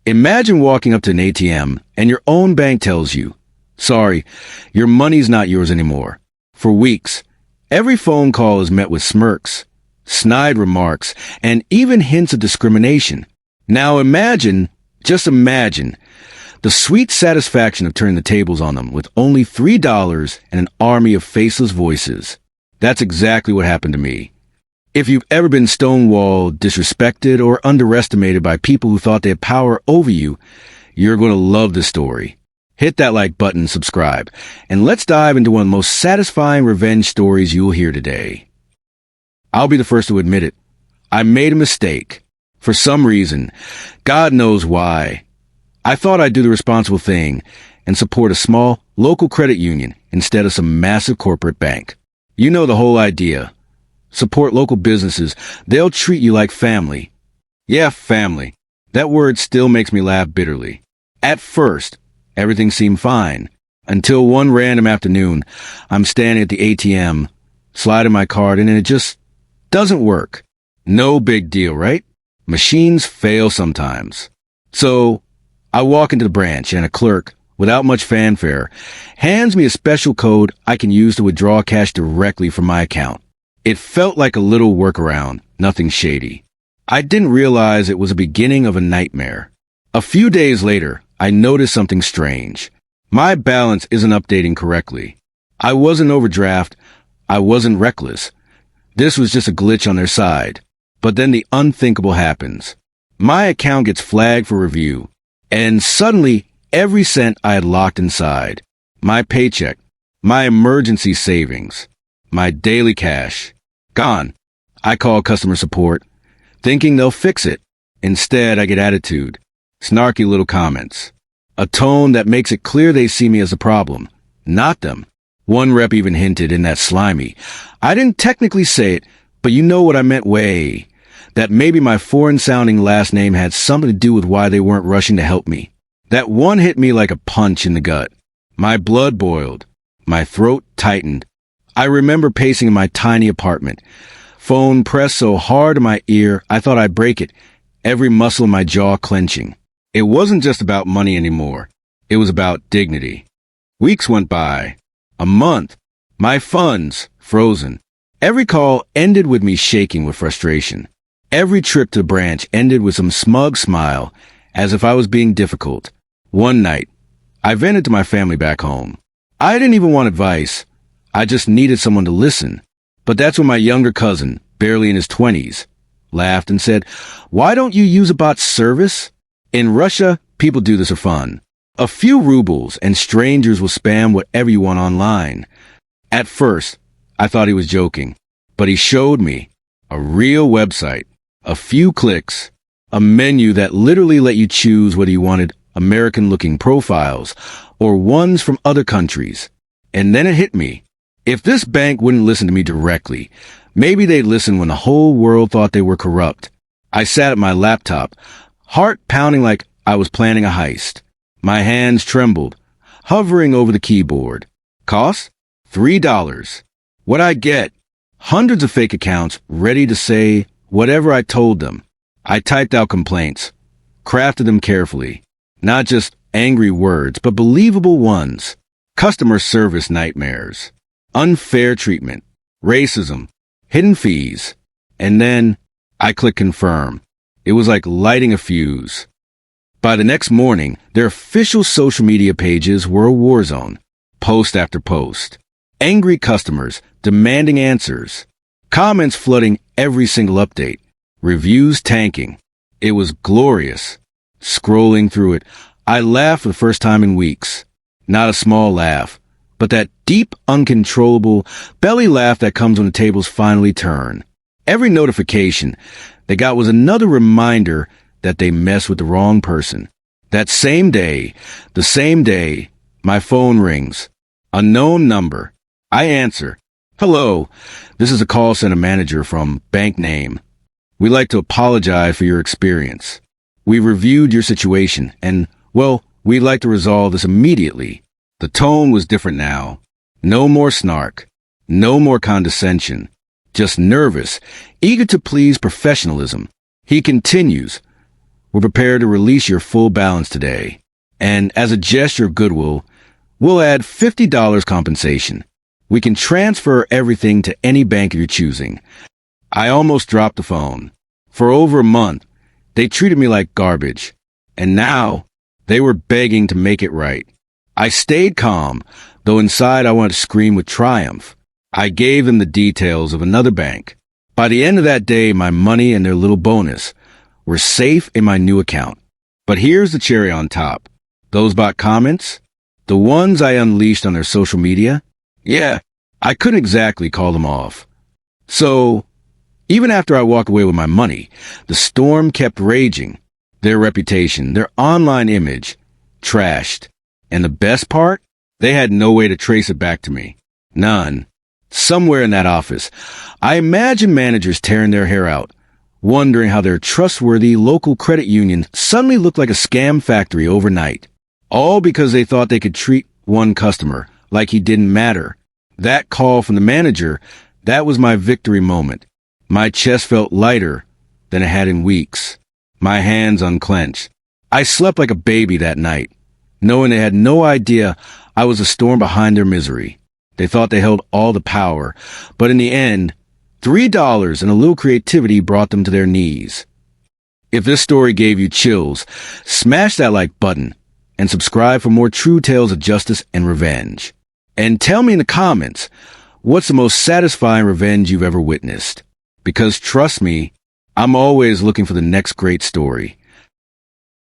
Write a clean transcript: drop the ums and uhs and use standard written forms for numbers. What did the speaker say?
Imagine walking up to an ATM and your own bank tells you, sorry, your money's not yours anymore. For weeks, every phone call is met with smirks, snide remarks, and even hints of discrimination. Now imagine, just imagine, the sweet satisfaction of turning the tables on them with only $3 and an army of faceless voices. That's exactly what happened to me. If you've ever been stonewalled, disrespected, or underestimated by people who thought they had power over you, you're going to love this story. Hit that like button, subscribe, and let's dive into one of the most satisfying revenge stories you'll hear today. I'll be the first to admit it. I made a mistake. For some reason, God knows why. I thought I'd do the responsible thing and support a small, local credit union instead of some massive corporate bank. You know the whole idea. Support local businesses. They'll treat you like family. Yeah, family. That word still makes me laugh bitterly. At first, everything seemed fine. Until one random afternoon, I'm standing at the ATM, sliding my card in, and it just doesn't work. No big deal, right? Machines fail sometimes. So, I walk into the branch and a clerk, without much fanfare, hands me a special code I can use to withdraw cash directly from my account. It felt like a little workaround, nothing shady. I didn't realize it was the beginning of a nightmare. A few days later, I noticed something strange. My balance isn't updating correctly. I wasn't overdraft. I wasn't reckless. This was just a glitch on their side. But then the unthinkable happens. My account gets flagged for review. And suddenly, every cent I had locked inside, my paycheck, my emergency savings, my daily cash, gone. I call customer support, thinking they'll fix it. Instead, I get attitude, snarky little comments, a tone that makes it clear they see me as a problem, not them. One rep even hinted in that slimy, I didn't technically say it, but you know what I meant way. That maybe my foreign-sounding last name had something to do with why they weren't rushing to help me. That one hit me like a punch in the gut. My blood boiled. My throat tightened. I remember pacing in my tiny apartment. Phone pressed so hard to my ear, I thought I'd break it, every muscle in my jaw clenching. It wasn't just about money anymore. It was about dignity. Weeks went by. A month. My funds frozen. Every call ended with me shaking with frustration. Every trip to the branch ended with some smug smile, as if I was being difficult. One night, I vented to my family back home. I didn't even want advice. I just needed someone to listen. But that's when my younger cousin, barely in his 20s, laughed and said, "Why don't you use a bot service? In Russia, people do this for fun. A few rubles and strangers will spam whatever you want online." At first, I thought he was joking, but he showed me a real website. A few clicks, a menu that literally let you choose whether you wanted American-looking profiles or ones from other countries. And then it hit me. If this bank wouldn't listen to me directly, maybe they'd listen when the whole world thought they were corrupt. I sat at my laptop, heart pounding like I was planning a heist. My hands trembled, hovering over the keyboard. Cost? $3. What'd I get? Hundreds of fake accounts ready to say whatever I told them. I typed out complaints, crafted them carefully. Not just angry words, but believable ones. Customer service nightmares, unfair treatment, racism, hidden fees. And then I clicked confirm. It was like lighting a fuse. By the next morning, their official social media pages were a war zone. Post after post. Angry customers demanding answers. Comments flooding every single update. Reviews tanking. It was glorious. Scrolling through it, I laughed for the first time in weeks. Not a small laugh, but that deep, uncontrollable belly laugh that comes when the tables finally turn. Every notification they got was another reminder that they messed with the wrong person. That same day, my phone rings. Unknown number. I answer. "Hello, this is a call center manager from bank name. We'd like to apologize for your experience. We reviewed your situation and, well, we'd like to resolve this immediately." The tone was different now. No more snark. No more condescension. Just nervous, eager to please professionalism. He continues. We're prepared to release your full balance today. And as a gesture of goodwill, we'll add $50 compensation. We can transfer everything to any bank of your choosing. I almost dropped the phone. For over a month, they treated me like garbage. And now, they were begging to make it right. I stayed calm, though inside I wanted to scream with triumph. I gave them the details of another bank. By the end of that day, my money and their little bonus were safe in my new account. But here's the cherry on top. Those bot comments, the ones I unleashed on their social media, yeah, I couldn't exactly call them off. So, even after I walked away with my money, the storm kept raging. Their reputation, their online image, trashed. And the best part? They had no way to trace it back to me. None. Somewhere in that office, I imagine managers tearing their hair out, wondering how their trustworthy local credit union suddenly looked like a scam factory overnight. All because they thought they could treat one customer like he didn't matter. That call from the manager, that was my victory moment. My chest felt lighter than it had in weeks. My hands unclenched. I slept like a baby that night, knowing they had no idea I was a storm behind their misery. They thought they held all the power, but in the end, $3 and a little creativity brought them to their knees. If this story gave you chills, smash that like button and subscribe for more true tales of justice and revenge. And tell me in the comments, what's the most satisfying revenge you've ever witnessed? Because trust me, I'm always looking for the next great story.